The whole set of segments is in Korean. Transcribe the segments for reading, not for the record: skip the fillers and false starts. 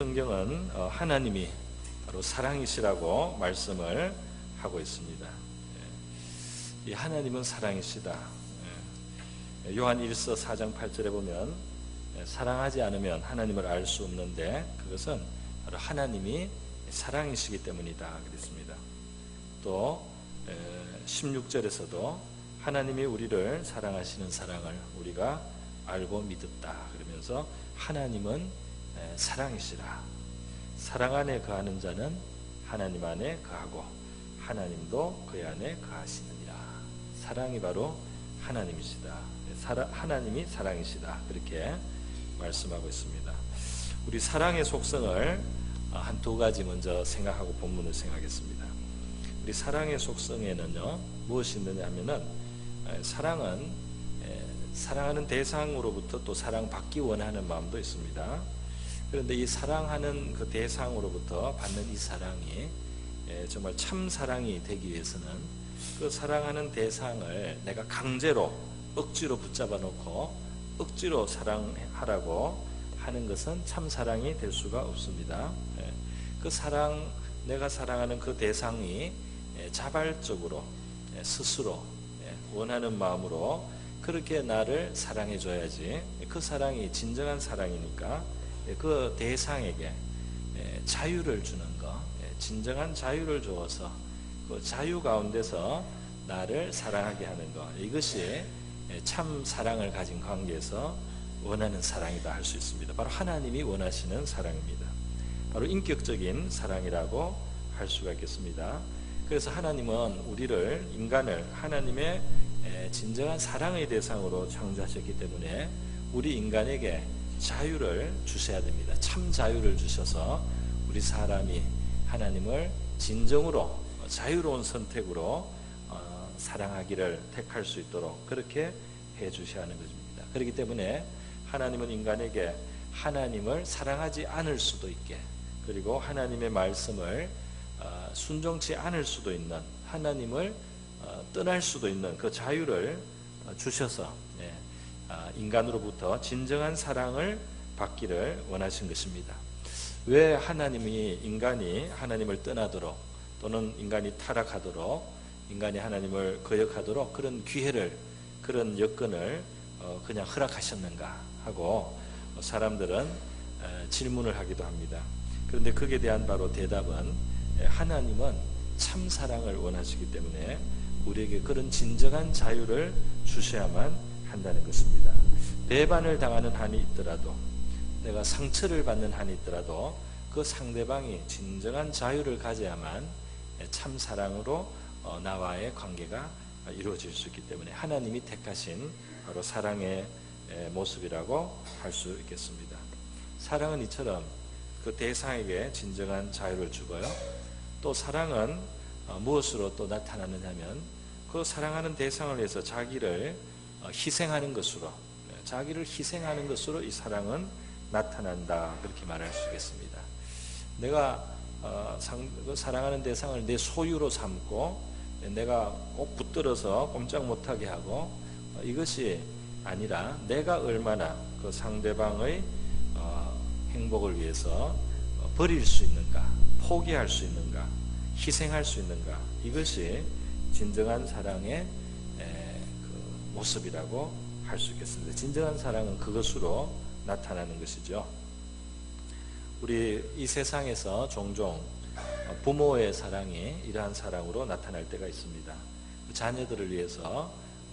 성경은 하나님이 바로 사랑이시라고 말씀을 하고 있습니다. 이 하나님은 사랑이시다. 요한 1서 4장 8절에 보면 사랑하지 않으면 하나님을 알 수 없는데 그것은 바로 하나님이 사랑이시기 때문이다 그랬습니다. 또 16절에서도 하나님이 우리를 사랑하시는 사랑을 우리가 알고 믿었다 그러면서 하나님은 사랑이시라. 사랑 안에 거하는 자는 하나님 안에 거하고 하나님도 그의 안에 거하시느니라. 사랑이 바로 하나님이시다. 하나님이 사랑이시다. 그렇게 말씀하고 있습니다. 우리 사랑의 속성을 한 두 가지 먼저 생각하고 본문을 생각하겠습니다. 우리 사랑의 속성에는요 무엇이 있느냐 하면은 사랑은 사랑하는 대상으로부터 또 사랑받기 원하는 마음도 있습니다. 그런데 이 사랑하는 그 대상으로부터 받는 이 사랑이 정말 참 사랑이 되기 위해서는 그 사랑하는 대상을 내가 강제로 억지로 붙잡아 놓고 억지로 사랑하라고 하는 것은 참 사랑이 될 수가 없습니다. 그 사랑, 내가 사랑하는 그 대상이 자발적으로 스스로 원하는 마음으로 그렇게 나를 사랑해 줘야지 그 사랑이 진정한 사랑이니까 그 대상에게 자유를 주는 것, 진정한 자유를 주어서 그 자유 가운데서 나를 사랑하게 하는 것, 이것이 참 사랑을 가진 관계에서 원하는 사랑이다 할 수 있습니다. 바로 하나님이 원하시는 사랑입니다. 바로 인격적인 사랑이라고 할 수가 있겠습니다. 그래서 하나님은 우리를, 인간을 하나님의 진정한 사랑의 대상으로 창조하셨기 때문에 우리 인간에게 자유를 주셔야 됩니다. 참 자유를 주셔서 우리 사람이 하나님을 진정으로 자유로운 선택으로 사랑하기를 택할 수 있도록 그렇게 해 주셔야 하는 것입니다. 그렇기 때문에 하나님은 인간에게 하나님을 사랑하지 않을 수도 있게, 그리고 하나님의 말씀을 순종치 않을 수도 있는, 하나님을 떠날 수도 있는 그 자유를 주셔서 인간으로부터 진정한 사랑을 받기를 원하신 것입니다. 왜 하나님이 인간이 하나님을 떠나도록 또는 인간이 타락하도록 인간이 하나님을 거역하도록 그런 기회를, 그런 여건을 그냥 허락하셨는가 하고 사람들은 질문을 하기도 합니다. 그런데 거기에 대한 바로 대답은 하나님은 참 사랑을 원하시기 때문에 우리에게 그런 진정한 자유를 주셔야만 한다는 것입니다. 배반을 당하는 한이 있더라도, 내가 상처를 받는 한이 있더라도 그 상대방이 진정한 자유를 가져야만 참 사랑으로 나와의 관계가 이루어질 수 있기 때문에 하나님이 택하신 바로 사랑의 모습이라고 할 수 있겠습니다. 사랑은 이처럼 그 대상에게 진정한 자유를 주고요. 또 사랑은 무엇으로 또 나타나느냐 하면 그 사랑하는 대상을 위해서 자기를 희생하는 것으로, 자기를 희생하는 것으로 이 사랑은 나타난다, 그렇게 말할 수 있겠습니다. 내가 사랑하는 대상을 내 소유로 삼고 내가 꼭 붙들어서 꼼짝 못하게 하고 이것이 아니라 내가 얼마나 그 상대방의 행복을 위해서 버릴 수 있는가, 포기할 수 있는가, 희생할 수 있는가, 이것이 진정한 사랑의 그 모습이라고 할 수 있겠습니다. 진정한 사랑은 그것으로 나타나는 것이죠. 우리 이 세상에서 종종 부모의 사랑이 이러한 사랑으로 나타날 때가 있습니다. 자녀들을 위해서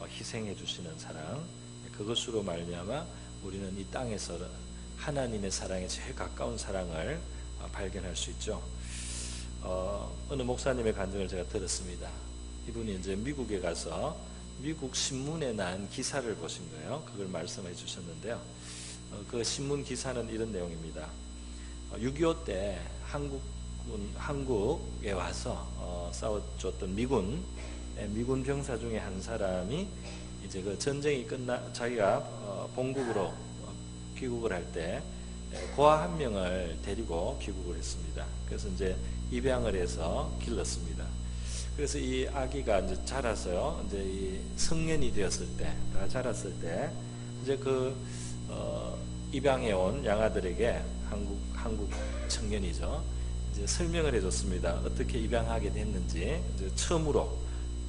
희생해 주시는 사랑, 그것으로 말미암아 우리는 이 땅에서 하나님의 사랑에 제일 가까운 사랑을 발견할 수 있죠. 어느 목사님의 간증을 제가 들었습니다. 이분이 이제 미국에 가서 미국 신문에 난 기사를 보신 거예요. 그걸 말씀해 주셨는데요. 그 신문 기사는 이런 내용입니다. 6.25 때 한국에 와서 싸워줬던 미군 병사 중에 한 사람이 이제 그 전쟁이 자기가 본국으로 귀국을 할 때 고아 한 명을 데리고 귀국을 했습니다. 그래서 이제 입양을 해서 길렀습니다. 그래서 이 아기가 이제 자라서요, 이제 이 성년이 되었을 때, 자랐을 때, 이제 그 입양해 온 양아들에게 한국 청년이죠. 이제 설명을 해줬습니다. 어떻게 입양하게 됐는지 이제 처음으로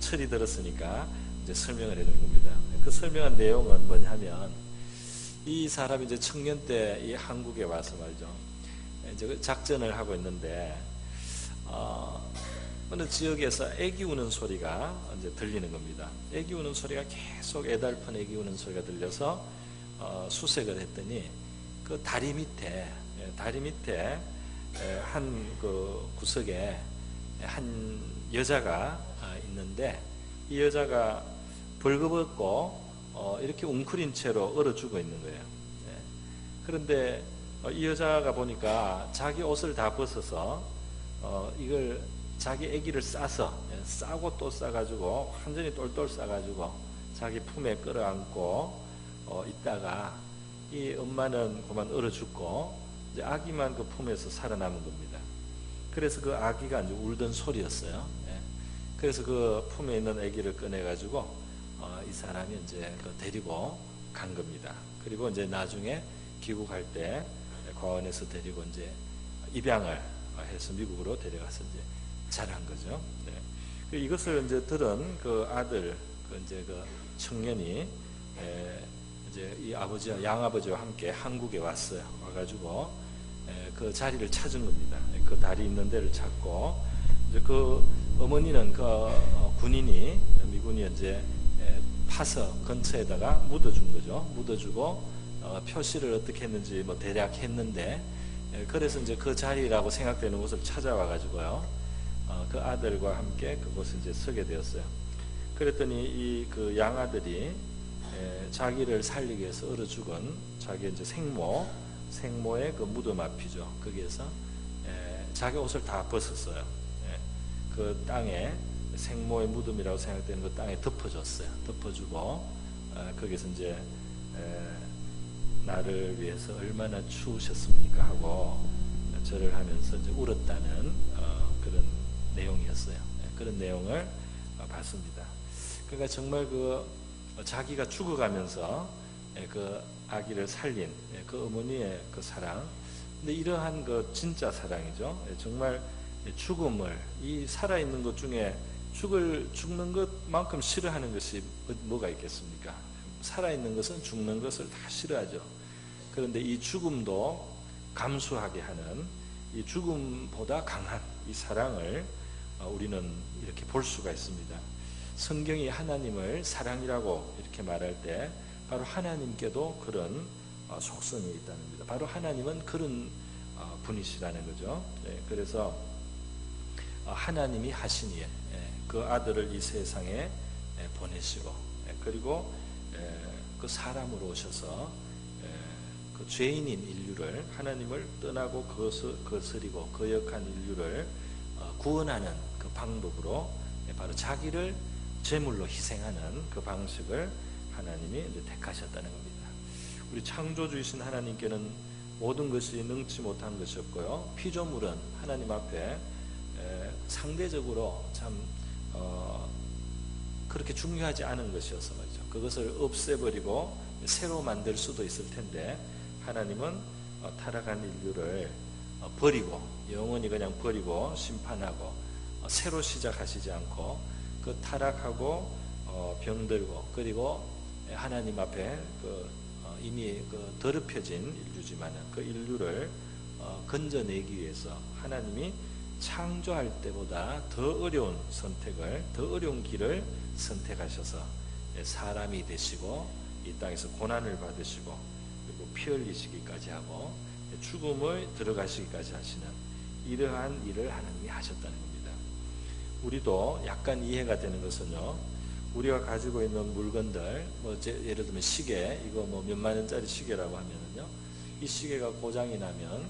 철이 들었으니까 이제 설명을 해준 겁니다. 그 설명한 내용은 뭐냐면 이 사람이 이제 청년 때 이 한국에 와서 말이죠. 이제 작전을 하고 있는데 어느 지역에서 애기 우는 소리가 이제 들리는 겁니다. 애기 우는 소리가 계속 애달픈 애기 우는 소리가 들려서 수색을 했더니 그 다리 밑에 한 그 구석에 한 여자가 있는데 이 여자가 벌거벗고 이렇게 웅크린 채로 얼어 죽어 있는 거예요. 그런데 이 여자가 보니까 자기 옷을 다 벗어서 이걸 자기 아기를 싸고 또 싸가지고 완전히 똘똘 싸가지고 자기 품에 끌어안고 있다가 이 엄마는 그만 얼어 죽고 이제 아기만 그 품에서 살아남은 겁니다. 그래서 그 아기가 이제 울던 소리였어요. 그래서 그 품에 있는 아기를 꺼내가지고 이 사람이 이제 데리고 간 겁니다. 그리고 이제 나중에 귀국할 때 과원에서 데리고 이제 입양을 해서 미국으로 데려가서 이제 자란 거죠. 이것을 이제 들은 그 아들, 그 청년이 이제 이 아버지와 양아버지와 함께 한국에 왔어요. 와가지고 그 자리를 찾은 겁니다. 그 다리 있는 데를 찾고 이제 그 어머니는 그 군인이 미군이 이제 파서 근처에다가 묻어준 거죠. 묻어주고 표시를 어떻게 했는지 뭐 대략 했는데 그래서 이제 그 자리라고 생각되는 곳을 찾아와 가지고요. 그 아들과 함께 그곳에 이제 서게 되었어요. 그랬더니 이 그 양아들이 자기를 살리기 위해서 얼어 죽은 자기 이제 생모의 그 무덤 앞이죠. 거기에서 자기 옷을 다 벗었어요. 그 땅에 생모의 무덤이라고 생각되는 그 땅에 덮어줬어요. 덮어주고 거기서 이제 나를 위해서 얼마나 추우셨습니까 하고 절을 하면서 이제 울었다는 그런 내용이었어요. 그런 내용을 봤습니다. 그러니까 정말 그 자기가 죽어가면서 그 아기를 살린 그 어머니의 그 사랑, 근데 이러한 그 진짜 사랑이죠. 정말 죽음을, 이 살아있는 것 중에 죽는 것만큼 싫어하는 것이 뭐가 있겠습니까? 살아있는 것은 죽는 것을 다 싫어하죠. 그런데 이 죽음도 감수하게 하는 이 죽음보다 강한 이 사랑을 우리는 이렇게 볼 수가 있습니다. 성경이 하나님을 사랑이라고 이렇게 말할 때 바로 하나님께도 그런 속성이 있다는 겁니다. 바로 하나님은 그런 분이시라는 거죠. 그래서 하나님이 하시니에 그 아들을 이 세상에 보내시고 그리고 그 사람으로 오셔서 그 죄인인 인류를 하나님을 떠나고 거스리고 거역한 인류를 구원하는 그 방법으로 바로 자기를 제물로 희생하는 그 방식을 하나님이 이제 택하셨다는 겁니다. 우리 창조주이신 하나님께는 모든 것이 능치 못한 것이었고요. 피조물은 하나님 앞에 상대적으로 참 그렇게 중요하지 않은 것이어서 말이죠. 그것을 없애버리고 새로 만들 수도 있을 텐데 하나님은 타락한 인류를 버리고 영원히 그냥 버리고 심판하고 새로 시작하시지 않고 그 타락하고 병들고 그리고 하나님 앞에 이미 더럽혀진 인류지만 그 인류를 건져내기 위해서 하나님이 창조할 때보다 더 어려운 선택을, 더 어려운 길을 선택하셔서 사람이 되시고 이 땅에서 고난을 받으시고 그리고 피 흘리시기까지 하고 죽음을 들어가시기까지 하시는 이러한 일을 하나님이 하셨다는 겁니다. 우리도 약간 이해가 되는 것은요, 우리가 가지고 있는 물건들, 예를 들면 시계, 이거 몇만 원짜리 시계라고 하면은요, 이 시계가 고장이 나면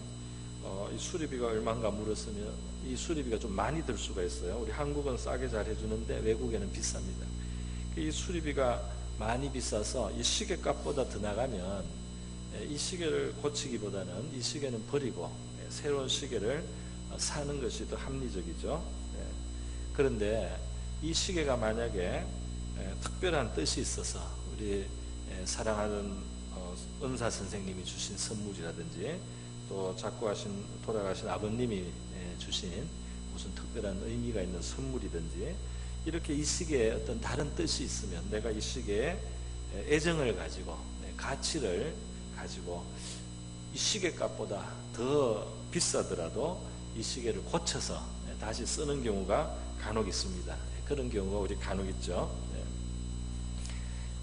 이 수리비가 얼마인가 물었으면 이 수리비가 좀 많이 들 수가 있어요. 우리 한국은 싸게 잘 해주는데 외국에는 비쌉니다. 이 수리비가 많이 비싸서 이 시계 값보다 더 나가면 이 시계를 고치기보다는 이 시계는 버리고 새로운 시계를 사는 것이 더 합리적이죠. 그런데 이 시계가 만약에 특별한 뜻이 있어서 우리 사랑하는 은사 선생님이 주신 선물이라든지 또 돌아가신 아버님이 주신 무슨 특별한 의미가 있는 선물이든지 이렇게 이 시계에 어떤 다른 뜻이 있으면 내가 이 시계에 애정을 가지고 가치를 가지고 이 시계값보다 더 비싸더라도 이 시계를 고쳐서 다시 쓰는 경우가 간혹 있습니다. 그런 경우가 우리 간혹 있죠.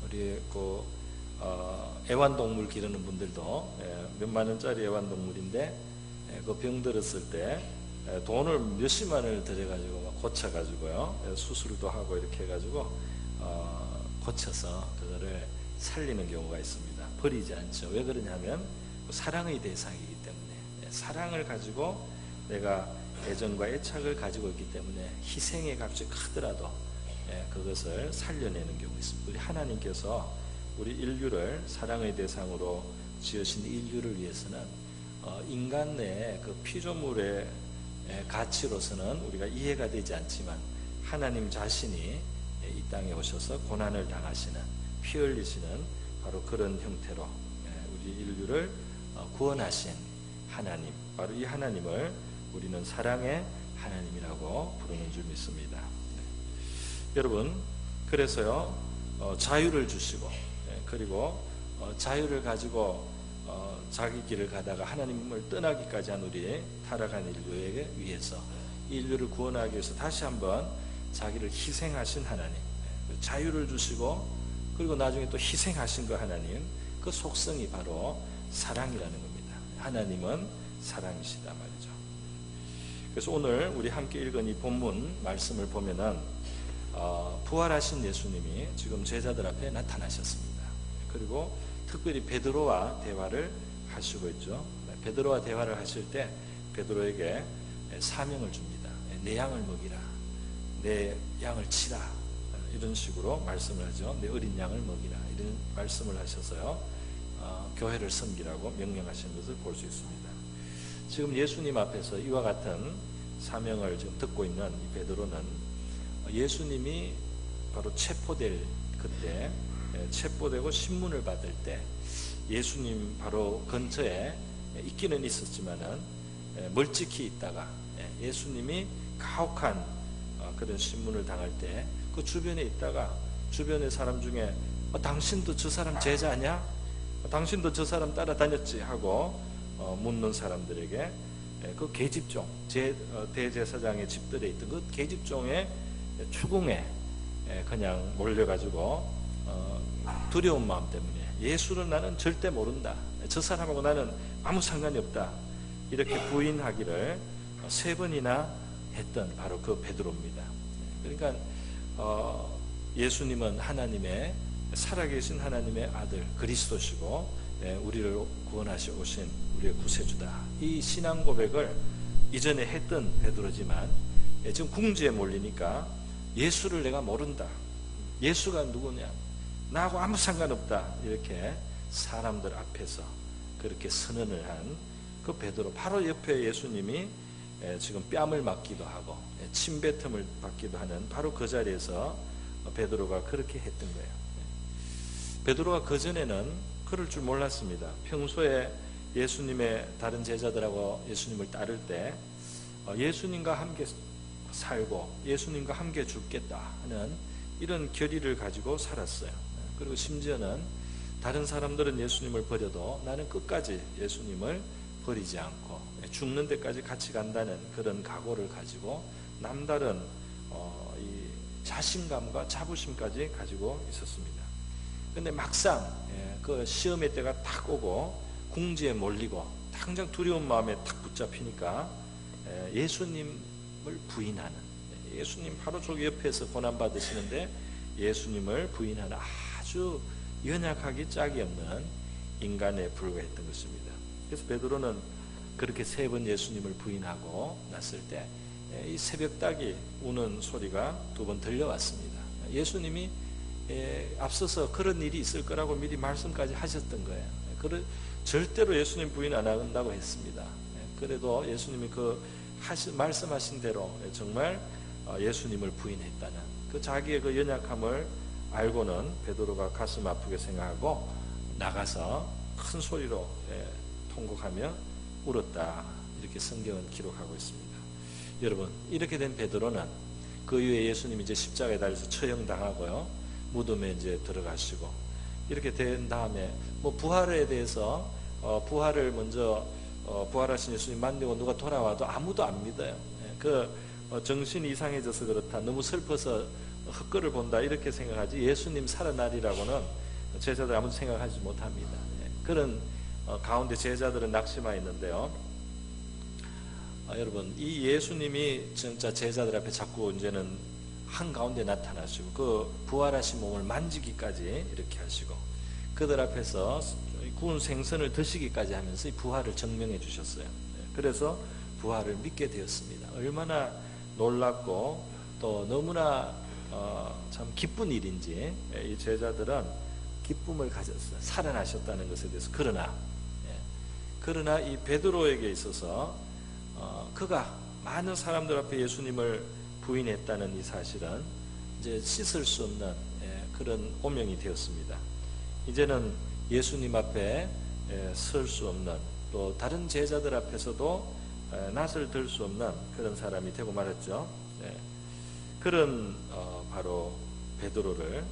우리 애완동물 기르는 분들도 몇만 원짜리 애완동물인데 그 병 들었을 때 돈을 몇십만 원을 들여가지고 고쳐가지고요, 수술도 하고 이렇게 해가지고 고쳐서 그거를 살리는 경우가 있습니다. 버리지 않죠. 왜 그러냐면 사랑의 대상이기 때문에, 사랑을 가지고 내가 애정과 애착을 가지고 있기 때문에 희생의 값이 크더라도 그것을 살려내는 경우가 있습니다. 우리 하나님께서 우리 인류를 사랑의 대상으로 지으신 인류를 위해서는 인간 내의 그 피조물의 가치로서는 우리가 이해가 되지 않지만 하나님 자신이 이 땅에 오셔서 고난을 당하시는, 피 흘리시는 바로 그런 형태로 우리 인류를 구원하신 하나님, 바로 이 하나님을 우리는 사랑의 하나님이라고 부르는 줄 믿습니다. 여러분, 그래서요, 자유를 주시고, 그리고 자유를 가지고 자기 길을 가다가 하나님을 떠나기까지 한 우리 타락한 인류에게 위해서, 인류를 구원하기 위해서 다시 한번 자기를 희생하신 하나님, 자유를 주시고 그리고 나중에 또 희생하신 그 하나님, 그 속성이 바로 사랑이라는 겁니다. 하나님은 사랑이시다 말이죠. 그래서 오늘 우리 함께 읽은 이 본문 말씀을 보면은 부활하신 예수님이 지금 제자들 앞에 나타나셨습니다. 그리고 특별히 베드로와 대화를 하시고 있죠. 베드로와 대화를 하실 때 베드로에게 사명을 줍니다. 내 양을 먹이라, 내 양을 치라, 이런 식으로 말씀을 하죠. 내 어린 양을 먹이라, 이런 말씀을 하셔서요, 교회를 섬기라고 명령하신 것을 볼 수 있습니다. 지금 예수님 앞에서 이와 같은 사명을 지금 듣고 있는 이 베드로는 예수님이 바로 체포될 그때, 체포되고 신문을 받을 때 예수님 바로 근처에 있기는 있었지만은 멀찍이 있다가 예수님이 가혹한 그런 신문을 당할 때 그 주변에 있다가 주변의 사람 중에 당신도 저 사람 제자 아니야? 당신도 저 사람 따라다녔지? 하고 묻는 사람들에게 그 계집종, 대제사장의 집들에 있던 그 계집종의 추궁에 그냥 몰려가지고 두려운 마음 때문에 예수를 나는 절대 모른다, 저 사람하고 나는 아무 상관이 없다, 이렇게 부인하기를 3번이나 했던 바로 그 베드로입니다. 그러니까 예수님은 하나님의, 살아계신 하나님의 아들 그리스도시고 우리를 구원하시 오신 우리의 구세주다, 이 신앙 고백을 이전에 했던 베드로지만 지금 궁지에 몰리니까 예수를 내가 모른다, 예수가 누구냐, 나하고 아무 상관없다, 이렇게 사람들 앞에서 그렇게 선언을 한 그 베드로, 바로 옆에 예수님이 지금 뺨을 맞기도 하고 침뱉음을 받기도 하는 바로 그 자리에서 베드로가 그렇게 했던 거예요. 베드로가 그전에는 그럴 줄 몰랐습니다. 평소에 예수님의 다른 제자들하고 예수님을 따를 때 예수님과 함께 살고 예수님과 함께 죽겠다 하는 이런 결의를 가지고 살았어요. 그리고 심지어는 다른 사람들은 예수님을 버려도 나는 끝까지 예수님을 버리지 않고 죽는 데까지 같이 간다는 그런 각오를 가지고 남다른 이 자신감과 자부심까지 가지고 있었습니다. 그런데 막상 그 시험의 때가 딱 오고 궁지에 몰리고 당장 두려운 마음에 딱 붙잡히니까 예수님을 부인하는, 예수님 바로 저기 옆에서 고난받으시는데 예수님을 부인하는 아주 연약하기 짝이 없는 인간에 불과했던 것입니다. 그래서 베드로는 그렇게 3번 예수님을 부인하고 났을 때 이 새벽닭이 우는 소리가 2번 들려왔습니다. 예수님이 앞서서 그런 일이 있을 거라고 미리 말씀까지 하셨던 거예요. 절대로 예수님 부인 안 한다고 했습니다. 그래도 예수님이 그 말씀하신 대로 정말 예수님을 부인했다는 그 자기의 그 연약함을 알고는 베드로가 가슴 아프게 생각하고 나가서 큰 소리로 통곡하며 울었다. 이렇게 성경은 기록하고 있습니다. 여러분, 이렇게 된 베드로는 그 이후에 예수님이 이제 십자가에 달려서 처형당하고요, 무덤에 이제 들어가시고 이렇게 된 다음에 뭐 부활에 대해서 부활을 먼저 부활하신 예수님 만나고 누가 돌아와도 아무도 안 믿어요. 정신이 이상해져서 그렇다, 너무 슬퍼서 헛걸을 본다 이렇게 생각하지, 예수님 살아나리라고는 제자들 아무도 생각하지 못합니다. 그런 가운데 제자들은 낙심하 있는데요. 여러분, 이 예수님이 진짜 제자들 앞에 자꾸 이제는 한가운데 나타나시고 그 부활하신 몸을 만지기까지 이렇게 하시고 그들 앞에서 구운 생선을 드시기까지 하면서 이 부활을 증명해 주셨어요. 그래서 부활을 믿게 되었습니다. 얼마나 놀랍고 또 너무나 참 기쁜 일인지 이 제자들은 기쁨을 가졌어요. 살아나셨다는 것에 대해서. 그러나 이 베드로에게 있어서 그가 많은 사람들 앞에 예수님을 부인했다는 이 사실은 이제 씻을 수 없는 그런 오명이 되었습니다. 이제는 예수님 앞에 설 수 없는, 또 다른 제자들 앞에서도 낯을 들 수 없는 그런 사람이 되고 말았죠. 그런 바로 베드로를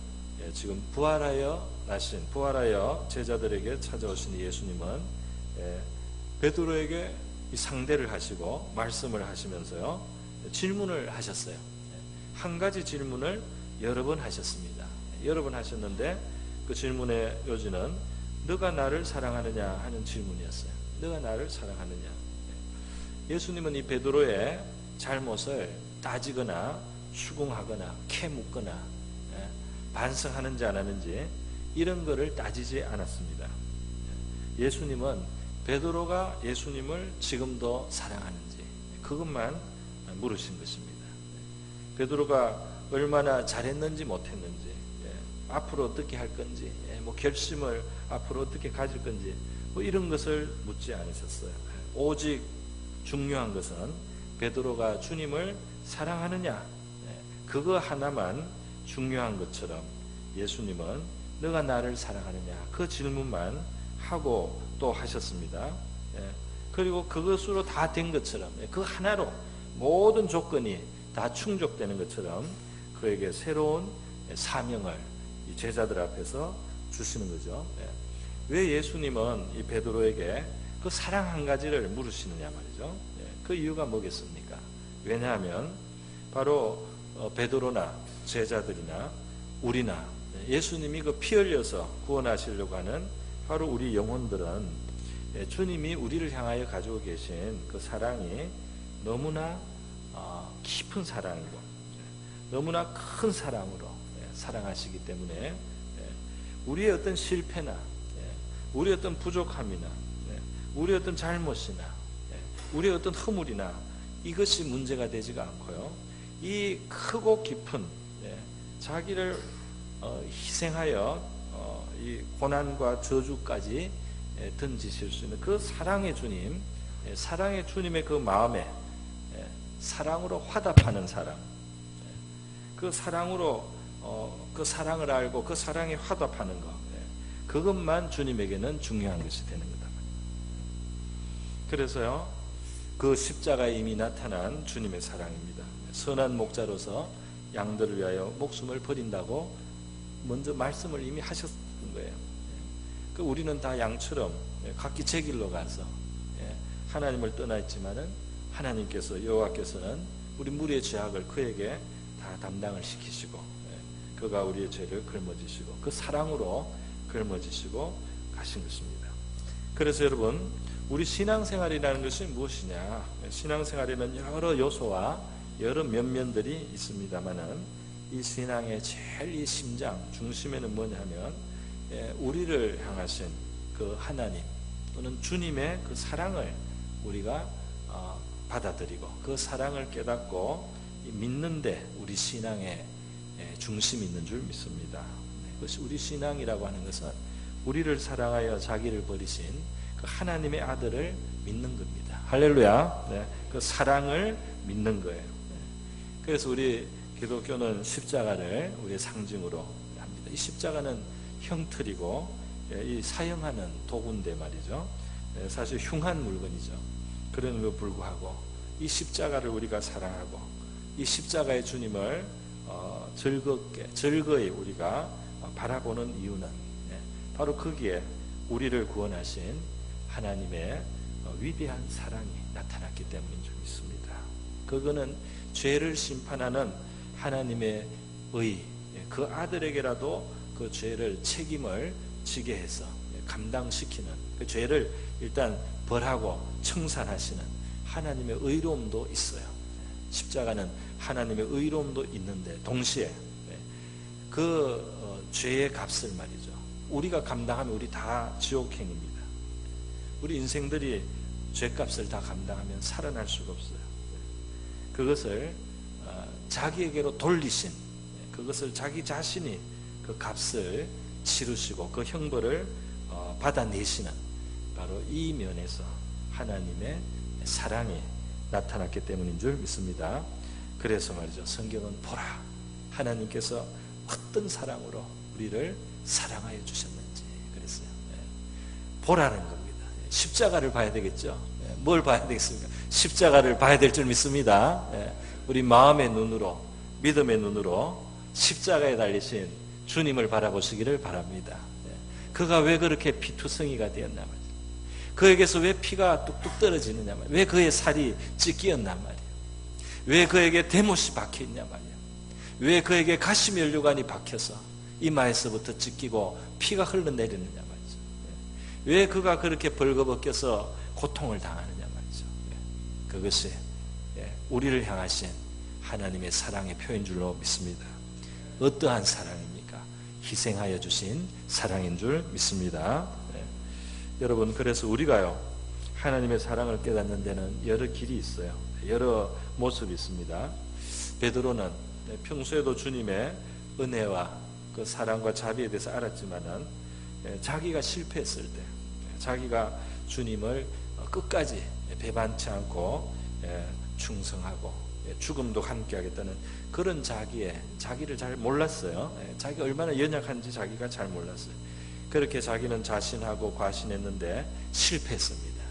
지금 부활하여 제자들에게 찾아오신 예수님은 베드로에게 상대를 하시고 말씀을 하시면서요, 질문을 하셨어요. 한 가지 질문을 여러 번 하셨습니다. 여러 번 하셨는데 그 질문의 요지는 너가 나를 사랑하느냐 하는 질문이었어요. 너가 나를 사랑하느냐. 예수님은 이 베드로의 잘못을 따지거나 추궁하거나 캐묻거나 반성하는지 안 하는지 이런 거를 따지지 않았습니다. 예수님은 베드로가 예수님을 지금도 사랑하는지 그것만 물으신 것입니다. 베드로가 얼마나 잘했는지 못했는지, 앞으로 어떻게 할 건지, 뭐 결심을 앞으로 어떻게 가질 건지 뭐 이런 것을 묻지 않으셨어요. 오직 중요한 것은 베드로가 주님을 사랑하느냐, 그거 하나만 중요한 것처럼 예수님은 너가 나를 사랑하느냐 그 질문만 하고 또 하셨습니다. 그리고 그것으로 다 된 것처럼, 그 하나로 모든 조건이 다 충족되는 것처럼 그에게 새로운 사명을 이 제자들 앞에서 주시는 거죠. 왜 예수님은 이 베드로에게 그 사랑 한 가지를 물으시느냐 말이죠. 그 이유가 뭐겠습니까? 왜냐하면 바로 베드로나 제자들이나 우리나 예수님이 그 피 흘려서 구원하시려고 하는 바로 우리 영혼들은 주님이 우리를 향하여 가지고 계신 그 사랑이 너무나 깊은 사랑이고 너무나 큰 사랑으로 사랑하시기 때문에 우리의 어떤 실패나 우리의 어떤 부족함이나 우리의 어떤 잘못이나 우리의 어떤 허물이나 이것이 문제가 되지가 않고요, 이 크고 깊은 자기를 희생하여 이 고난과 저주까지 던지실 수 있는 그 사랑의 주님, 사랑의 주님의 그 마음에 사랑으로 화답하는 사람, 그 사랑으로 그 사랑을 알고 그 사랑에 화답하는 것, 그것만 주님에게는 중요한 것이 되는 거다. 그래서요, 그 십자가에 이미 나타난 주님의 사랑입니다. 선한 목자로서 양들을 위하여 목숨을 버린다고 먼저 말씀을 이미 하셨던 거예요. 우리는 다 양처럼 각기 제 길로 가서 하나님을 떠나 있지만은 하나님께서, 여호와께서는 우리 무리의 죄악을 그에게 다 담당을 시키시고 그가 우리의 죄를 걸머지시고 그 사랑으로 걸머지시고 가신 것입니다. 그래서 여러분, 우리 신앙생활이라는 것이 무엇이냐? 신앙생활에는 여러 요소와 여러 면면들이 있습니다만은 이 신앙의 제일 이 심장 중심에는 뭐냐면 우리를 향하신 그 하나님 또는 주님의 그 사랑을 우리가 받아들이고 그 사랑을 깨닫고 믿는데 우리 신앙의 중심이 있는 줄 믿습니다. 그것이 우리 신앙이라고 하는 것은 우리를 사랑하여 자기를 버리신 그 하나님의 아들을 믿는 겁니다. 할렐루야. 그 사랑을 믿는 거예요. 그래서 우리 기독교는 십자가를 우리의 상징으로 합니다. 이 십자가는 형틀이고 이 사용하는 도구인데 말이죠. 사실 흉한 물건이죠. 그럼에도 불구하고 이 십자가를 우리가 사랑하고 이 십자가의 주님을 즐거이 우리가 바라보는 이유는 바로 거기에 우리를 구원하신 하나님의 위대한 사랑이 나타났기 때문인 줄 믿습니다. 그거는 죄를 심판하는 하나님의 의, 그 아들에게라도 그 죄를 책임을 지게 해서 감당시키는, 그 죄를 일단 벌하고 청산하시는 하나님의 의로움도 있어요. 십자가는 하나님의 의로움도 있는데 동시에 그 죄의 값을 말이죠, 우리가 감당하면 우리 다 지옥행입니다. 우리 인생들이 죄값을 다 감당하면 살아날 수가 없어요. 그것을 자기에게로 돌리신, 그것을 자기 자신이 그 값을 치르시고 그 형벌을 받아내시는 바로 이 면에서 하나님의 사랑이 나타났기 때문인 줄 믿습니다. 그래서 말이죠, 성경은 보라, 하나님께서 어떤 사랑으로 우리를 사랑하여 주셨는지 그랬어요. 보라는 겁니다. 십자가를 봐야 되겠죠. 뭘 봐야 되겠습니까? 십자가를 봐야 될 줄 믿습니다. 우리 마음의 눈으로, 믿음의 눈으로 십자가에 달리신 주님을 바라보시기를 바랍니다. 그가 왜 그렇게 피투성이가 되었나 말이에요. 그에게서 왜 피가 뚝뚝 떨어지느냐 말이에요. 왜 그의 살이 찢기었나 말이에요. 왜 그에게 대못이 박혀있냐 말이에요. 왜 그에게 가시면류관이 박혀서 이마에서부터 찢기고 피가 흘러내리느냐 말이죠. 왜 그가 그렇게 벌거벗겨서 고통을 당하느냐 말이죠. 그것이 우리를 향하신 하나님의 사랑의 표현인 줄로 믿습니다. 어떠한 사랑입니까? 희생하여 주신 사랑인 줄 믿습니다. 여러분, 그래서 우리가요, 하나님의 사랑을 깨닫는 데는 여러 길이 있어요. 여러 모습이 있습니다. 베드로는 평소에도 주님의 은혜와 그 사랑과 자비에 대해서 알았지만은 자기가 실패했을 때, 자기가 주님을 끝까지 배반치 않고 충성하고 죽음도 함께하겠다는 그런 자기를 잘 몰랐어요. 자기가 얼마나 연약한지 자기가 잘 몰랐어요. 그렇게 자기는 자신하고 과신했는데 실패했습니다.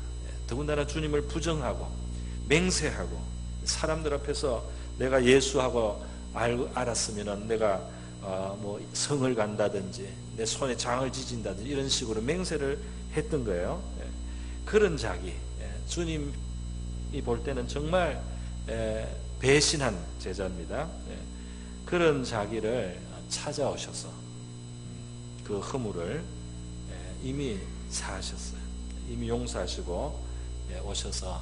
더군다나 주님을 부정하고 맹세하고 사람들 앞에서 내가 예수하고 알았으면은 내가 뭐 성을 간다든지 내 손에 장을 지진다든지 이런 식으로 맹세를 했던 거예요. 그런 자기, 주님이 볼 때는 정말 배신한 제자입니다. 그런 자기를 찾아오셔서 그 허물을 이미 사하셨어요. 이미 용서하시고 오셔서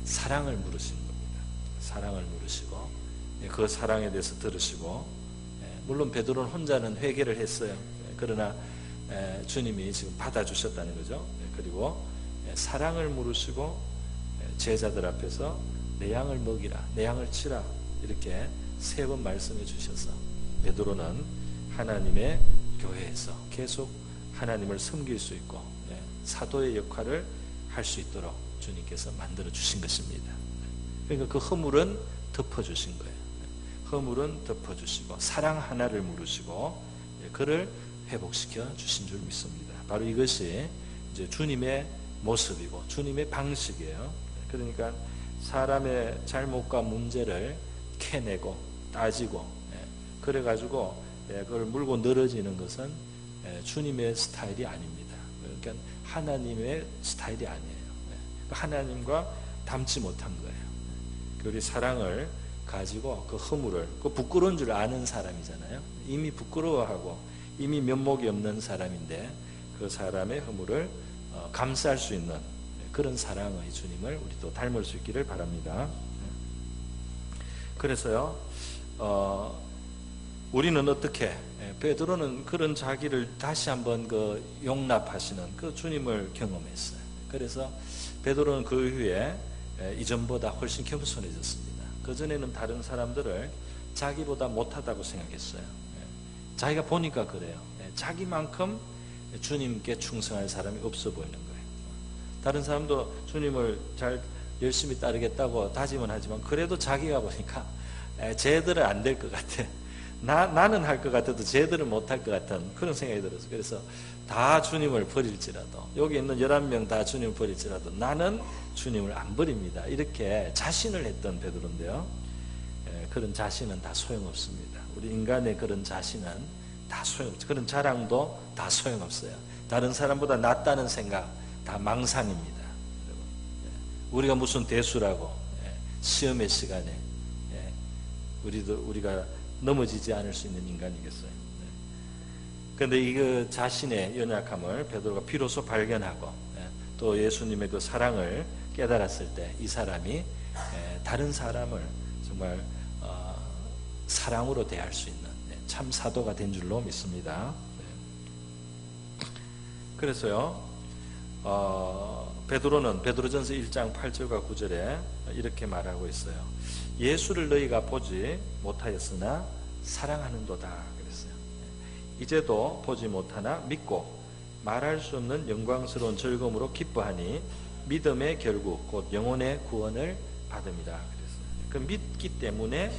사랑을 물으신 겁니다. 사랑을 물으시고 그 사랑에 대해서 들으시고, 물론 베드로는 혼자는 회개를 했어요. 그러나 주님이 지금 받아주셨다는 거죠. 그리고 사랑을 물으시고 제자들 앞에서 내 양을 먹이라, 내 양을 치라, 이렇게 3번 말씀해 주셔서 베드로는 하나님의 교회에서 계속 하나님을 섬길 수 있고 사도의 역할을 할 수 있도록 주님께서 만들어 주신 것입니다. 그러니까 그 허물은 덮어주신 거예요. 허물은 덮어주시고 사랑 하나를 물으시고 그를 회복시켜 주신 줄 믿습니다. 바로 이것이 이제 주님의 모습이고 주님의 방식이에요. 그러니까 사람의 잘못과 문제를 캐내고 따지고 그래가지고 그걸 물고 늘어지는 것은 주님의 스타일이 아닙니다. 그러니까 하나님의 스타일이 아니에요. 하나님과 닮지 못한 거예요. 우리 사랑을 가지고 그 허물을, 그 부끄러운 줄 아는 사람이잖아요. 이미 부끄러워하고 이미 면목이 없는 사람인데 그 사람의 허물을 감쌀 수 있는 그런 사랑의 주님을 우리도 닮을 수 있기를 바랍니다. 그래서요, 우리는 어떻게, 베드로는 그런 자기를 다시 한번 그 용납하시는 그 주님을 경험했어요. 그래서 베드로는 그 이후에 이전보다 훨씬 겸손해졌습니다. 그전에는 다른 사람들을 자기보다 못하다고 생각했어요. 자기가 보니까 그래요. 자기만큼 주님께 충성할 사람이 없어 보이는 거예요. 다른 사람도 주님을 잘 열심히 따르겠다고 다짐은 하지만 그래도 자기가 보니까 쟤들은 안 될 것 같아. 나는 할 것 같아도 쟤들은 못할 것 같은 그런 생각이 들었어요. 그래서 다 주님을 버릴지라도, 여기 있는 11명 다 주님을 버릴지라도 나는 주님을 안 버립니다. 이렇게 자신을 했던 베드로인데요. 그런 자신은 다 소용없습니다. 우리 인간의 그런 자신은 다 소용없어요. 그런 자랑도 다 소용없어요. 다른 사람보다 낫다는 생각 다 망상입니다. 우리가 무슨 대수라고 시험의 시간에 우리가 넘어지지 않을 수 있는 인간이겠어요. 그런데 이 자신의 연약함을 베드로가 비로소 발견하고 또 예수님의 그 사랑을 깨달았을 때 이 사람이 다른 사람을 정말 사랑으로 대할 수 있는 참 사도가 된 줄로 믿습니다. 그래서요, 베드로는 베드로전서 1장 8절과 9절에 이렇게 말하고 있어요. 예수를 너희가 보지 못하였으나 사랑하는도다 그랬어요. 이제도 보지 못하나 믿고 말할 수 없는 영광스러운 즐거움으로 기뻐하니 믿음의 결국 곧 영혼의 구원을 받음이라 그랬어요. 그 믿기 때문에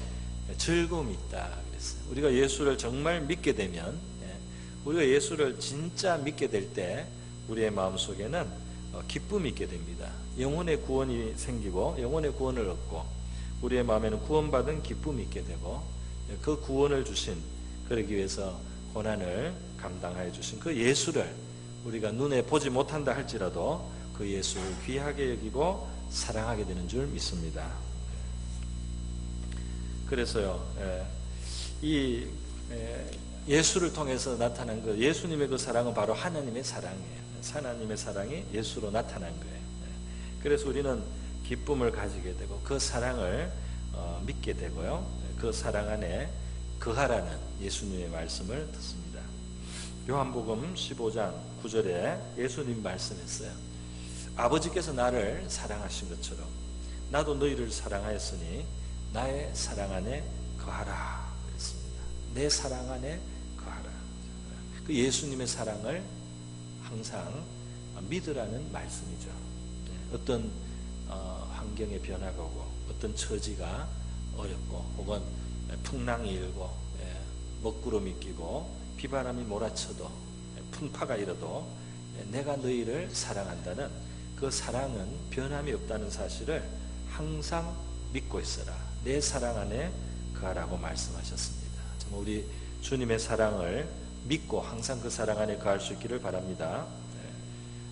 즐거움이 있다 그랬어요. 우리가 예수를 정말 믿게 되면, 우리가 예수를 진짜 믿게 될 때 우리의 마음속에는 기쁨이 있게 됩니다. 영혼의 구원이 생기고 영혼의 구원을 얻고 우리의 마음에는 구원받은 기쁨이 있게 되고, 그 구원을 주신, 그러기 위해서 고난을 감당하여 주신 그 예수를 우리가 눈에 보지 못한다 할지라도 그 예수를 귀하게 여기고 사랑하게 되는 줄 믿습니다. 그래서요, 이 예수를 통해서 나타난 그 예수님의 그 사랑은 바로 하나님의 사랑이에요. 하나님의 사랑이 예수로 나타난 거예요. 그래서 우리는 기쁨을 가지게 되고 그 사랑을 믿게 되고요, 그 사랑 안에 거하라는 예수님의 말씀을 듣습니다. 요한복음 15장 9절에 예수님 말씀했어요. 아버지께서 나를 사랑하신 것처럼 나도 너희를 사랑하였으니 나의 사랑 안에 거하라 그랬습니다. 내 사랑 안에 거하라. 그 예수님의 사랑을 항상 믿으라는 말씀이죠. 어떤 환경의 변화가 오고 어떤 처지가 어렵고 혹은 풍랑이 일고 먹구름이 끼고 비바람이 몰아쳐도 풍파가 일어도 내가 너희를 사랑한다는 그 사랑은 변함이 없다는 사실을 항상 믿고 있어라. 내 사랑 안에 거하라고 말씀하셨습니다. 정말 우리 주님의 사랑을 믿고 항상 그 사랑 안에 거할 수 있기를 바랍니다.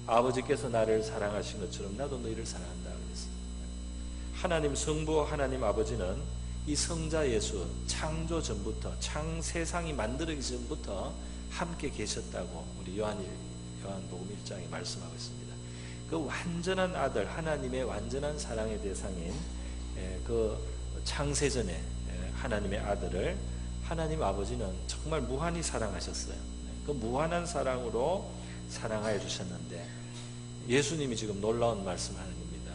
아버지께서 나를 사랑하신 것처럼 나도 너희를 사랑한다 그랬습니다. 하나님 성부 하나님 아버지는 이 성자 예수 창조 전부터 세상이 만들어지기 전부터 함께 계셨다고 우리 요한복음 1장에 말씀하고 있습니다. 그 완전한 아들 하나님의 완전한 사랑의 대상인 그 창세전에 하나님의 아들을 하나님 아버지는 정말 무한히 사랑하셨어요. 그 무한한 사랑으로 사랑하여 주셨는데 예수님이 지금 놀라운 말씀하는 겁니다.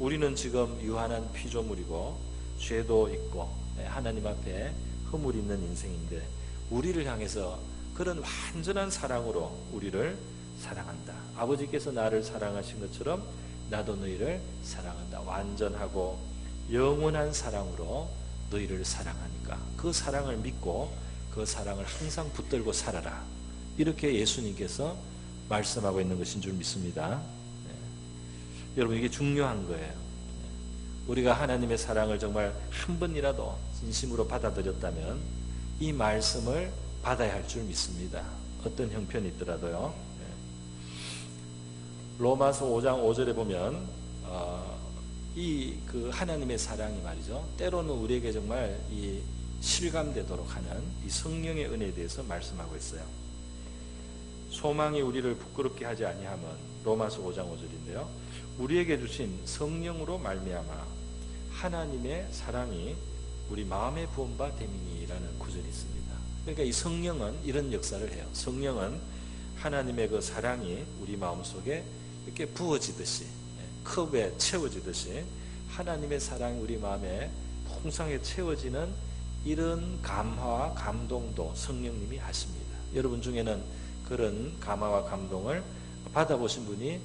우리는 지금 유한한 피조물이고 죄도 있고 하나님 앞에 허물 있는 인생인데 우리를 향해서 그런 완전한 사랑으로 우리를 사랑한다. 아버지께서 나를 사랑하신 것처럼 나도 너희를 사랑한다. 완전하고 영원한 사랑으로 너희를 사랑하니까 그 사랑을 믿고 그 사랑을 항상 붙들고 살아라. 이렇게 예수님께서 말씀하고 있는 것인 줄 믿습니다. 여러분 이게 중요한 거예요. 우리가 하나님의 사랑을 정말 한 번이라도 진심으로 받아들였다면 이 말씀을 받아야 할 줄 믿습니다. 어떤 형편이 있더라도요. 로마서 5장 5절에 보면 이 그 하나님의 사랑이 말이죠. 때로는 우리에게 정말 이 실감되도록 하는 이 성령의 은혜에 대해서 말씀하고 있어요. 소망이 우리를 부끄럽게 하지 아니함은 로마서 5장 5절인데요. 우리에게 주신 성령으로 말미암아 하나님의 사랑이 우리 마음에 부은 바 됨이니라는 구절이 있습니다. 그러니까 이 성령은 이런 역사를 해요. 성령은 하나님의 그 사랑이 우리 마음속에 이렇게 부어지듯이 컵에 채워지듯이 하나님의 사랑이 우리 마음에 풍성하게 채워지는 이런 감화와 감동도 성령님이 하십니다. 여러분 중에는 그런 감화와 감동을 받아보신 분이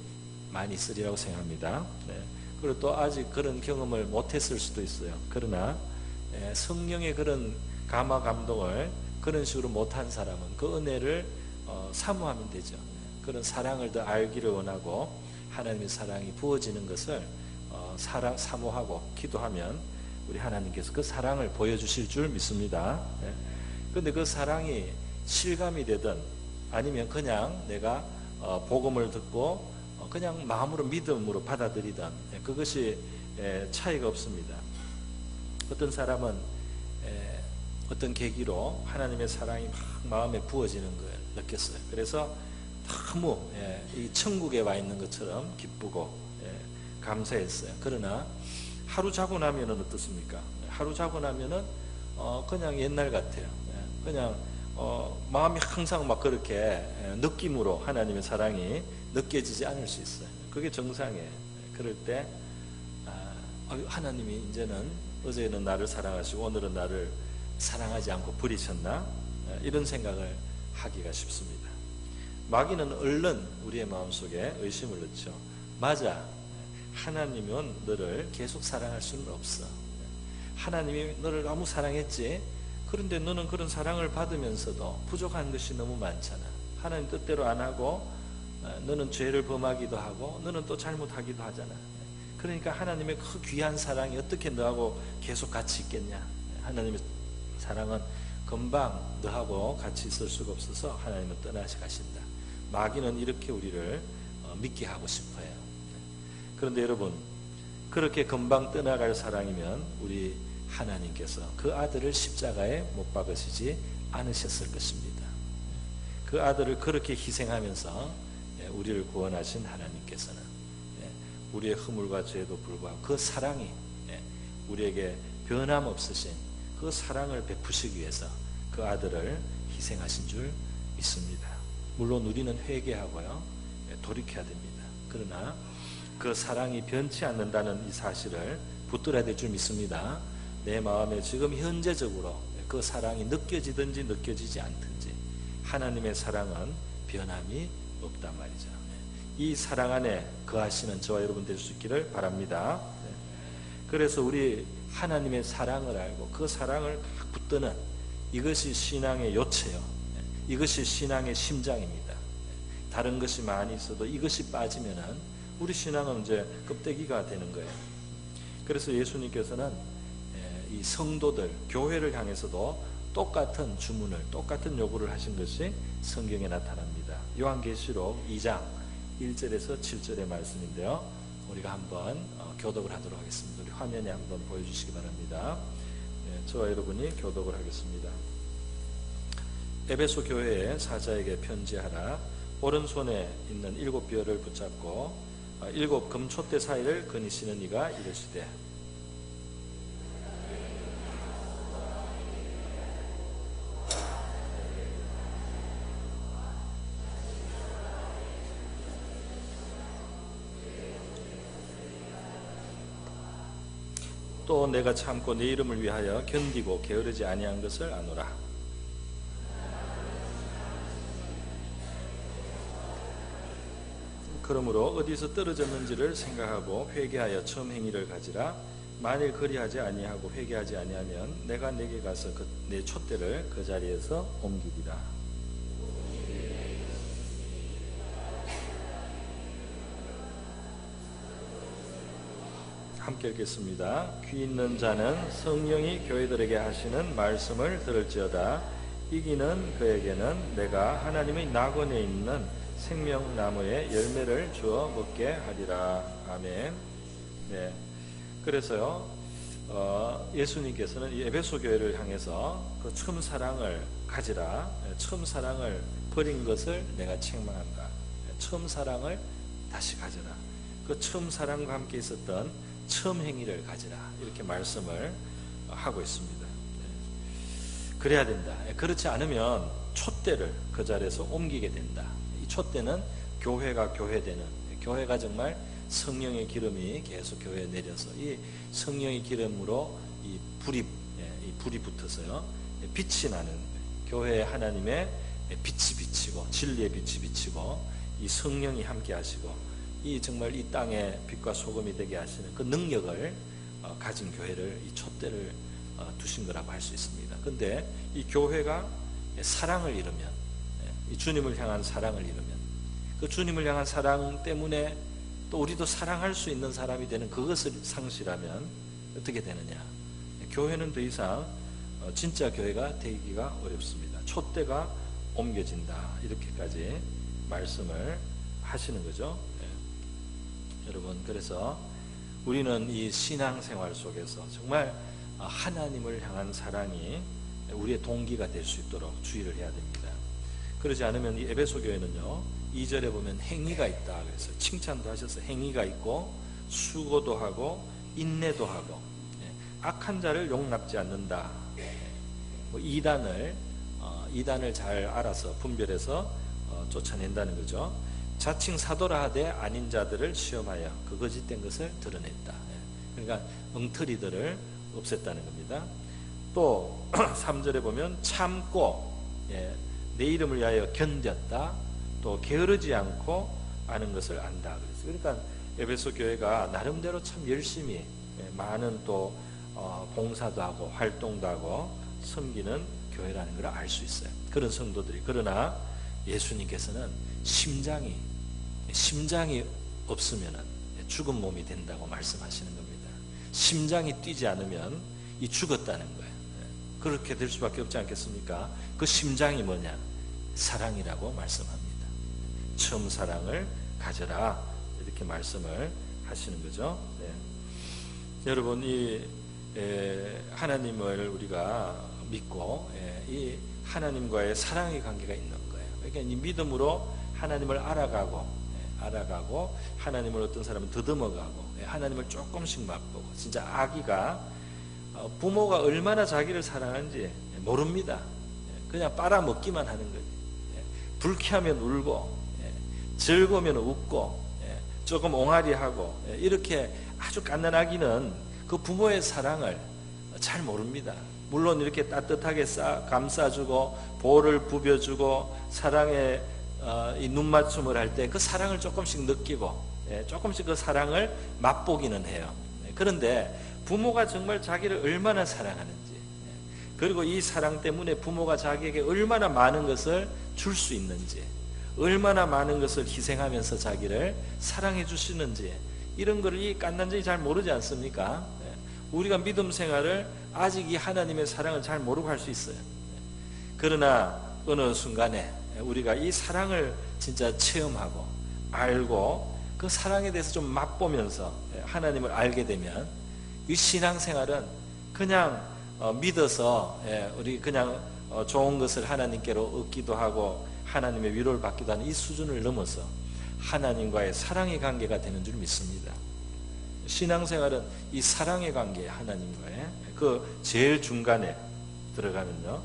많이 있으리라고 생각합니다. 그리고 또 아직 그런 경험을 못했을 수도 있어요. 그러나 성령의 그런 감화 감동을 그런 식으로 못한 사람은 그 은혜를 사모하면 되죠. 그런 사랑을 더 알기를 원하고 하나님의 사랑이 부어지는 것을 사모하고 기도하면 우리 하나님께서 그 사랑을 보여주실 줄 믿습니다. 그런데 그 사랑이 실감이 되든 아니면 그냥 내가 복음을 듣고 그냥 마음으로 믿음으로 받아들이든 그것이 차이가 없습니다. 어떤 사람은 어떤 계기로 하나님의 사랑이 막 마음에 부어지는 걸 느꼈어요. 그래서 너무 이 천국에 와 있는 것처럼 기쁘고 감사했어요. 그러나 하루 자고 나면은 어떻습니까? 하루 자고 나면은 그냥 옛날 같아요. 그냥 마음이 항상 막 그렇게 느낌으로 하나님의 사랑이 느껴지지 않을 수 있어요. 그게 정상이에요. 그럴 때 하나님이 이제는 어제는 나를 사랑하시고 오늘은 나를 사랑하지 않고 버리셨나? 이런 생각을 하기가 쉽습니다. 마귀는 얼른 우리의 마음속에 의심을 넣죠. 맞아. 하나님은 너를 계속 사랑할 수는 없어. 하나님이 너를 너무 사랑했지. 그런데 너는 그런 사랑을 받으면서도 부족한 것이 너무 많잖아. 하나님 뜻대로 안 하고 너는 죄를 범하기도 하고 너는 또 잘못하기도 하잖아. 그러니까 하나님의 그 귀한 사랑이 어떻게 너하고 계속 같이 있겠냐. 하나님의 사랑은 금방 너하고 같이 있을 수가 없어서 하나님은 떠나시 가신다. 마귀는 이렇게 우리를 믿게 하고 싶어요. 그런데 여러분, 그렇게 금방 떠나갈 사랑이면 우리 하나님께서 그 아들을 십자가에 못 박으시지 않으셨을 것입니다. 그 아들을 그렇게 희생하면서 우리를 구원하신 하나님께서는 우리의 허물과 죄에도 불구하고 그 사랑이 우리에게 변함없으신 그 사랑을 베푸시기 위해서 그 아들을 희생하신 줄 믿습니다. 물론 우리는 회개하고요, 돌이켜야 됩니다. 그러나 그 사랑이 변치 않는다는 이 사실을 붙들어야 될 줄 믿습니다. 내 마음에 지금 현재적으로 그 사랑이 느껴지든지 느껴지지 않든지 하나님의 사랑은 변함이 없단 말이죠. 이 사랑 안에 거하시는 저와 여러분 될 수 있기를 바랍니다. 그래서 우리 하나님의 사랑을 알고 그 사랑을 붙드는 이것이 신앙의 요체요. 이것이 신앙의 심장입니다. 다른 것이 많이 있어도 이것이 빠지면은 우리 신앙은 이제 껍데기가 되는 거예요. 그래서 예수님께서는 이 성도들, 교회를 향해서도 똑같은 주문을, 똑같은 요구를 하신 것이 성경에 나타납니다. 요한계시록 2장 1절에서 7절의 말씀인데요. 우리가 한번 교독을 하도록 하겠습니다. 우리 화면에 한번 보여주시기 바랍니다. 저와 여러분이 교독을 하겠습니다. 에베소 교회의 사자에게 편지하라. 오른손에 있는 7뼈를 붙잡고 7 금촛대 사이를 거니시는 이가 이르시되 또 내가 참고 내 이름을 위하여 견디고 게으르지 아니한 것을 아노라. 그러므로 어디서 떨어졌는지를 생각하고 회개하여 처음 행위를 가지라. 만일 그리하지 아니하고 회개하지 아니하면 내가 내게 가서 내 촛대를 그 자리에서 옮기리라. 함께 읽겠습니다. 귀 있는 자는 성령이 교회들에게 하시는 말씀을 들을지어다. 이기는 그에게는 내가 하나님의 낙원에 있는 생명나무의 열매를 주어 먹게 하리라. 아멘. 네. 그래서요, 예수님께서는 이 에베소 교회를 향해서 그 처음 사랑을 가지라. 처음 사랑을 버린 것을 내가 책망한다. 처음 사랑을 다시 가져라. 그 처음 사랑과 함께 있었던 처음 행위를 가지라. 이렇게 말씀을 하고 있습니다. 그래야 된다. 그렇지 않으면 촛대를 그 자리에서 옮기게 된다. 이 촛대는 교회가 교회되는, 교회가 정말 성령의 기름이 계속 교회에 내려서 이 성령의 기름으로 이 불이 붙어서요, 빛이 나는, 교회에 하나님의 빛이 비치고 진리의 빛이 비치고 이 성령이 함께 하시고 이 정말 이 땅에 빛과 소금이 되게 하시는 그 능력을 가진 교회를, 이 촛대를 두신 거라고 할 수 있습니다. 근데 이 교회가 사랑을 이루면, 이 주님을 향한 사랑을 이루면, 그 주님을 향한 사랑 때문에 또 우리도 사랑할 수 있는 사람이 되는 그것을 상실하면 어떻게 되느냐? 교회는 더 이상 진짜 교회가 되기가 어렵습니다. 촛대가 옮겨진다, 이렇게까지 말씀을 하시는 거죠. 여러분, 그래서 우리는 이 신앙생활 속에서 정말 하나님을 향한 사랑이 우리의 동기가 될 수 있도록 주의를 해야 됩니다. 그러지 않으면 이 에베소 교회는요, 2절에 보면 행위가 있다, 그래서 칭찬도 하셔서 행위가 있고 수고도 하고 인내도 하고 악한 자를 용납지 않는다. 이단을 잘 알아서 분별해서 쫓아낸다는 거죠. 자칭 사도라 하되 아닌 자들을 시험하여 그 거짓된 것을 드러냈다. 그러니까 엉터리들을 없앴다는 겁니다. 또 3절에 보면 참고 내 이름을 위하여 견뎠다. 또 게으르지 않고 아는 것을 안다. 그러니까 에베소 교회가 나름대로 참 열심히 많은 또 봉사도 하고 활동도 하고 섬기는 교회라는 걸 알 수 있어요. 그런 성도들이. 그러나 예수님께서는 심장이 없으면 죽은 몸이 된다고 말씀하시는 겁니다. 심장이 뛰지 않으면 이 죽었다는 거예요. 그렇게 될 수밖에 없지 않겠습니까? 그 심장이 뭐냐? 사랑이라고 말씀합니다. 처음 사랑을 가져라, 이렇게 말씀을 하시는 거죠. 여러분, 이 하나님을 우리가 믿고 이 하나님과의 사랑의 관계가 있는 거예요. 그러니까 이 믿음으로 하나님을 알아가고 하나님을 어떤 사람은 더듬어가고 하나님을 조금씩 맛보고, 진짜 아기가 부모가 얼마나 자기를 사랑하는지 모릅니다. 그냥 빨아먹기만 하는 거지. 불쾌하면 울고 즐거우면 웃고 조금 옹알이하고 이렇게 아주 갓난 아기는 그 부모의 사랑을 잘 모릅니다. 물론 이렇게 따뜻하게 감싸주고 볼을 부벼주고 사랑의 이 눈맞춤을 할 때 그 사랑을 조금씩 느끼고 조금씩 그 사랑을 맛보기는 해요. 그런데 부모가 정말 자기를 얼마나 사랑하는지, 그리고 이 사랑 때문에 부모가 자기에게 얼마나 많은 것을 줄 수 있는지, 얼마나 많은 것을 희생하면서 자기를 사랑해 주시는지, 이런 것을 이 갓난쟁이 잘 모르지 않습니까? 우리가 믿음 생활을 아직 이 하나님의 사랑을 잘 모르고 할 수 있어요. 그러나 어느 순간에 우리가 이 사랑을 진짜 체험하고 알고 그 사랑에 대해서 좀 맛보면서 하나님을 알게 되면 이 신앙생활은 그냥 믿어서 우리 그냥 좋은 것을 하나님께로 얻기도 하고 하나님의 위로를 받기도 하는 이 수준을 넘어서 하나님과의 사랑의 관계가 되는 줄 믿습니다. 신앙생활은 이 사랑의 관계, 하나님과의 그 제일 중간에 들어가면요,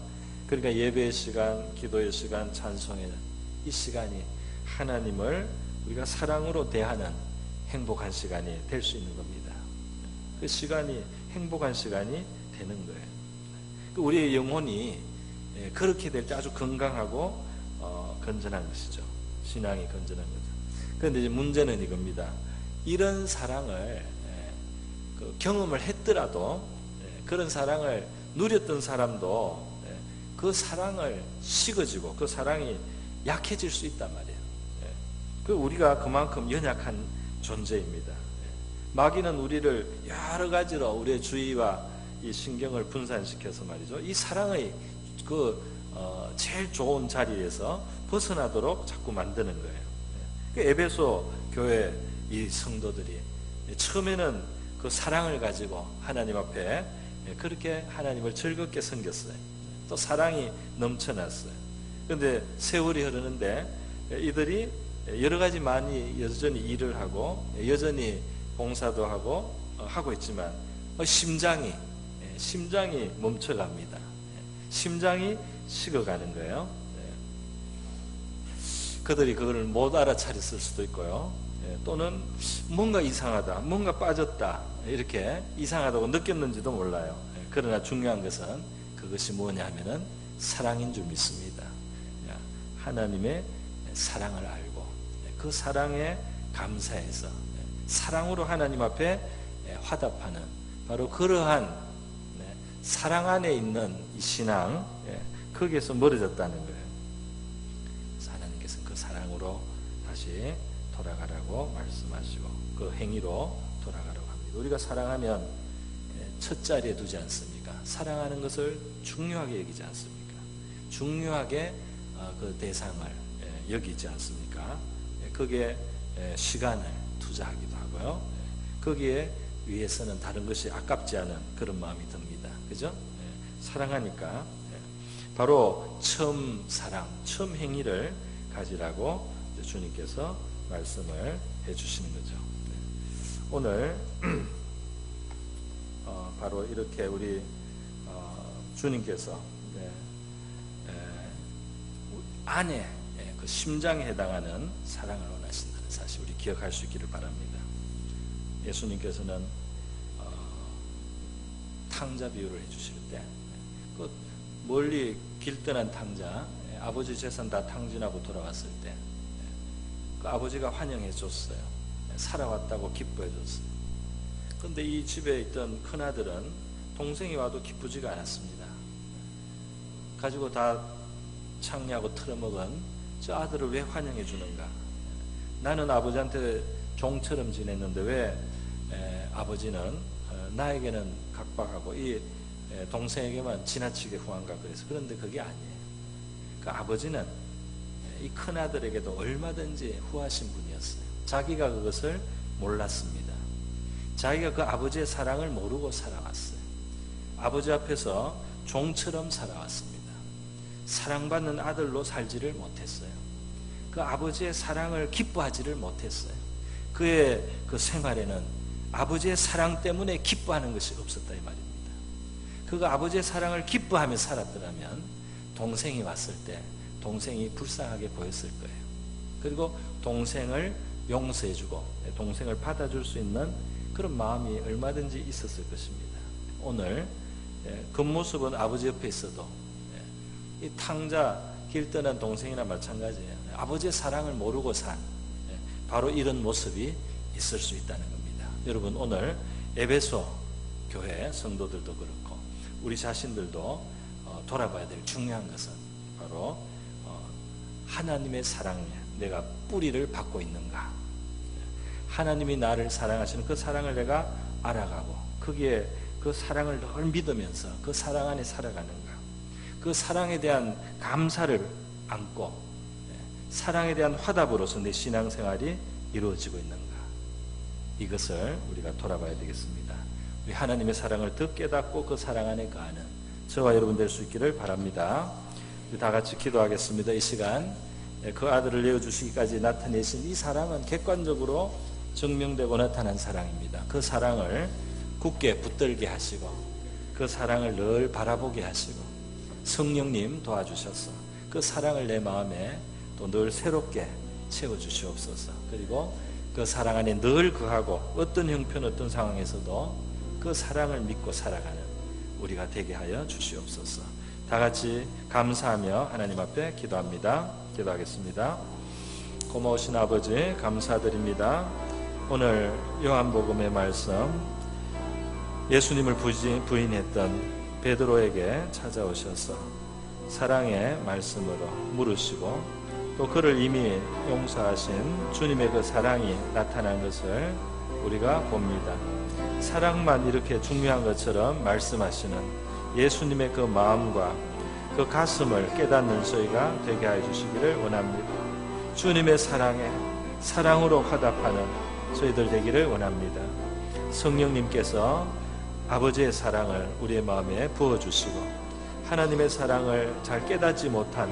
그러니까 예배의 시간, 기도의 시간, 찬송의 이 시간이 하나님을 우리가 사랑으로 대하는 행복한 시간이 될 수 있는 겁니다. 그 시간이 행복한 시간이 되는 거예요. 우리의 영혼이 그렇게 될 때 아주 건강하고 건전한 것이죠. 신앙이 건전한 거죠. 그런데 이제 문제는 이겁니다. 이런 사랑을 경험을 했더라도 그런 사랑을 누렸던 사람도 그 사랑을 식어지고 그 사랑이 약해질 수 있단 말이에요. 우리가 그만큼 연약한 존재입니다. 마귀는 우리를 여러 가지로 우리의 주의와 이 신경을 분산시켜서 말이죠, 이 사랑의 제일 좋은 자리에서 벗어나도록 자꾸 만드는 거예요. 에베소 교회 이 성도들이 처음에는 그 사랑을 가지고 하나님 앞에 그렇게 하나님을 즐겁게 섬겼어요. 또 사랑이 넘쳐났어요. 그런데 세월이 흐르는데 이들이 여러 가지 많이 여전히 일을 하고 여전히 봉사도 하고 있지만 심장이 멈춰갑니다. 심장이 식어가는 거예요. 그들이 그걸 못 알아차렸을 수도 있고요. 또는 뭔가 이상하다, 뭔가 빠졌다, 이렇게 이상하다고 느꼈는지도 몰라요. 그러나 중요한 것은 그것이 뭐냐 하면은 사랑인 줄 믿습니다. 하나님의 사랑을 알고 그 사랑에 감사해서 사랑으로 하나님 앞에 화답하는 바로 그러한 사랑 안에 있는 이 신앙, 거기에서 멀어졌다는 거예요. 하나님께서는 그 사랑으로 다시 돌아가라고 말씀하시고 그 행위로 돌아가라고 합니다. 우리가 사랑하면 첫 자리에 두지 않습니까? 사랑하는 것을 중요하게 여기지 않습니까? 중요하게 그 대상을 여기지 않습니까? 거기에 시간을 투자하기도 하고요. 거기에 위해서는 다른 것이 아깝지 않은 그런 마음이 듭니다. 그죠? 사랑하니까 바로 처음 사랑, 처음 행위를 가지라고 주님께서 말씀을 해주시는 거죠. 오늘 바로 이렇게 우리 주님께서 안에 그 심장에 해당하는 사랑을 원하신다는 사실 우리 기억할 수 있기를 바랍니다. 예수님께서는 탕자 비유를 해주실 때 그 멀리 길 떠난 탕자, 아버지 재산 다 탕진하고 돌아왔을 때 그 아버지가 환영해 줬어요. 살아왔다고 기뻐해 줬어요. 그런데 이 집에 있던 큰아들은 동생이 와도 기쁘지가 않았습니다. 가지고 다 창리하고 털어먹은 저 아들을 왜 환영해 주는가? 나는 아버지한테 종처럼 지냈는데 왜 아버지는 나에게는 각박하고 이 동생에게만 지나치게 후한가? 그래서 그런데 그게 아니에요. 그 아버지는 이 큰아들에게도 얼마든지 후하신 분이었어요. 자기가 그것을 몰랐습니다. 자기가 그 아버지의 사랑을 모르고 살아왔어요. 아버지 앞에서 종처럼 살아왔습니다. 사랑받는 아들로 살지를 못했어요. 그 아버지의 사랑을 기뻐하지를 못했어요. 그의 그 생활에는 아버지의 사랑 때문에 기뻐하는 것이 없었다 이 말입니다. 그가 아버지의 사랑을 기뻐하며 살았더라면 동생이 왔을 때 동생이 불쌍하게 보였을 거예요. 그리고 동생을 용서해주고 동생을 받아줄 수 있는 그런 마음이 얼마든지 있었을 것입니다. 오늘 그 모습은 아버지 옆에 있어도 이 탕자 길 떠난 동생이나 마찬가지예요. 아버지의 사랑을 모르고 산 바로 이런 모습이 있을 수 있다는 겁니다. 여러분 오늘 에베소 교회 성도들도 그렇고 우리 자신들도 돌아봐야 될 중요한 것은 바로 하나님의 사랑에 내가 뿌리를 받고 있는가, 하나님이 나를 사랑하시는 그 사랑을 내가 알아가고 거기에 그 사랑을 늘 믿으면서 그 사랑 안에 살아가는가, 그 사랑에 대한 감사를 안고 사랑에 대한 화답으로서 내 신앙생활이 이루어지고 있는가, 이것을 우리가 돌아봐야 되겠습니다. 우리 하나님의 사랑을 더 깨닫고 그 사랑 안에 거하는 저와 여러분 될 수 있기를 바랍니다. 우리 다 같이 기도하겠습니다. 이 시간 그 아들을 내어주시기까지 나타내신 이 사랑은 객관적으로 증명되고 나타난 사랑입니다. 그 사랑을 굳게 붙들게 하시고 그 사랑을 늘 바라보게 하시고 성령님 도와주셔서 그 사랑을 내 마음에 또 늘 새롭게 채워주시옵소서. 그리고 그 사랑 안에 늘 거하고 어떤 형편 어떤 상황에서도 그 사랑을 믿고 살아가는 우리가 되게 하여 주시옵소서. 다 같이 감사하며 하나님 앞에 기도합니다. 기도하겠습니다. 고마우신 아버지 감사드립니다. 오늘 요한복음의 말씀 예수님을 부인했던 베드로에게 찾아오셔서 사랑의 말씀으로 물으시고 또 그를 이미 용서하신 주님의 그 사랑이 나타난 것을 우리가 봅니다. 사랑만 이렇게 중요한 것처럼 말씀하시는 예수님의 그 마음과 그 가슴을 깨닫는 저희가 되게 해 주시기를 원합니다. 주님의 사랑에 사랑으로 화답하는 저희들 되기를 원합니다. 성령님께서 아버지의 사랑을 우리의 마음에 부어주시고 하나님의 사랑을 잘 깨닫지 못한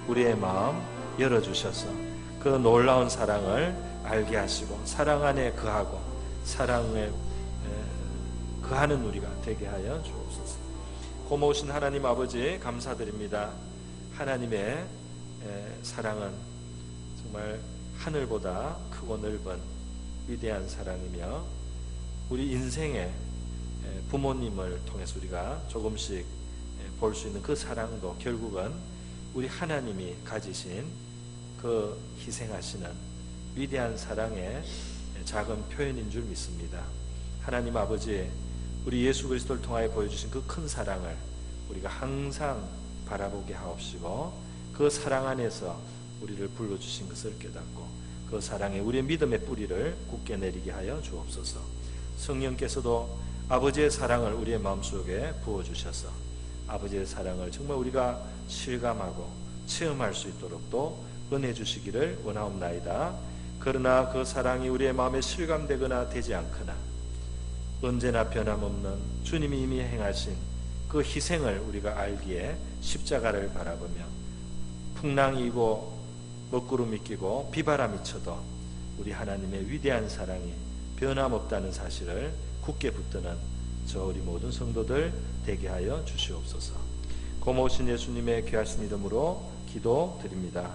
우리의 마음 열어주셔서 그 놀라운 사랑을 알게 하시고 사랑 안에 거하고 사랑에 거하는 우리가 되게 하여 주옵소서. 고마우신 하나님 아버지 감사드립니다. 하나님의 사랑은 정말 하늘보다 크고 넓은 위대한 사랑이며 우리 인생의 부모님을 통해서 우리가 조금씩 볼 수 있는 그 사랑도 결국은 우리 하나님이 가지신 그 희생하시는 위대한 사랑의 작은 표현인 줄 믿습니다. 하나님 아버지 우리 예수 그리스도를 통하여 보여주신 그 큰 사랑을 우리가 항상 바라보게 하옵시고, 그 사랑 안에서 우리를 불러주신 것을 깨닫고 그 사랑에 우리의 믿음의 뿌리를 굳게 내리게 하여 주옵소서. 성령께서도 아버지의 사랑을 우리의 마음속에 부어주셔서 아버지의 사랑을 정말 우리가 실감하고 체험할 수 있도록 또 은혜 주시기를 원하옵나이다. 그러나 그 사랑이 우리의 마음에 실감되거나 되지 않거나 언제나 변함없는 주님이 이미 행하신 그 희생을 우리가 알기에 십자가를 바라보며 풍랑이 이고 먹구름이 끼고 비바람이 쳐도 우리 하나님의 위대한 사랑이 변함없다는 사실을 굳게 붙드는 저 우리 모든 성도들 되게 하여 주시옵소서. 고마우신 예수님의 귀하신 이름으로 기도드립니다.